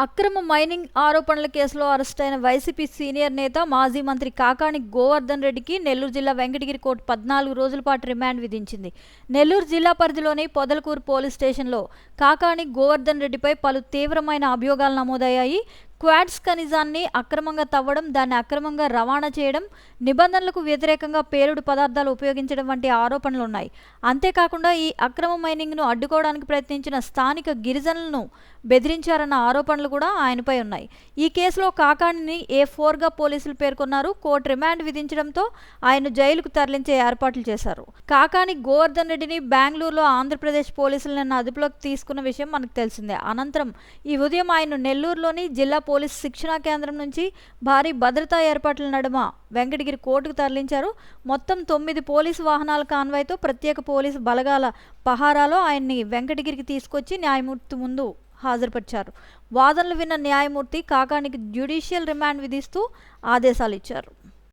అక్రమ మైనింగ్ ఆరోపణల కేసులో అరెస్టైన వైసీపీ సీనియర్ నేత మాజీ మంత్రి కాకాణి గోవర్ధన్ రెడ్డికి నెల్లూరు జిల్లా వెంకటగిరి కోర్టు 14 రోజుల పాటు రిమాండ్ విధించింది. నెల్లూరు జిల్లా పరిధిలోని పొదలకూరు పోలీస్ స్టేషన్లో కాకాణి గోవర్ధన్ రెడ్డిపై పలు తీవ్రమైన అభియోగాలు నమోదయ్యాయి. క్వాడ్స్ ఖనిజాన్ని అక్రమంగా తవ్వడం, దాన్ని అక్రమంగా రవాణా చేయడం, నిబంధనలకు వ్యతిరేకంగా పేలుడు పదార్థాలు ఉపయోగించడం వంటి ఆరోపణలున్నాయి. అంతేకాకుండా ఈ అక్రమ మైనింగ్ను అడ్డుకోవడానికి ప్రయత్నించిన స్థానిక గిరిజనులను బెదిరించారన్న ఆరోపణలు కూడా ఆయనపై ఉన్నాయి. ఈ కేసులో కాకాణిని A4గా పోలీసులు పేర్కొన్నారు. కోర్టు రిమాండ్ విధించడంతో ఆయన జైలుకు తరలించే ఏర్పాట్లు చేశారు. కాకాణి గోవర్ధన్ రెడ్డిని బెంగళూరులో ఆంధ్రప్రదేశ్ పోలీసులు నిన్న అదుపులోకి తీసుకున్న విషయం మనకు తెలిసిందే. అనంతరం ఈ ఉదయం ఆయన నెల్లూరులోని జిల్లా పోలీస్ శిక్షణా కేంద్రం నుంచి భారీ భద్రతా ఏర్పాట్ల నడుమ వెంకటగిరి కోర్టుకు తరలించారు. మొత్తం 9 పోలీసు వాహనాల కాన్వాయ్తో ప్రత్యేక పోలీసు బలగాల పహారాలో ఆయన్ని వెంకటగిరికి తీసుకొచ్చి న్యాయమూర్తి ముందు హాజరుపరిచారు. వాదనలు విన్న న్యాయమూర్తి కాకాణికి జ్యుడిషియల్ రిమాండ్ విధిస్తూ ఆదేశాలు ఇచ్చారు.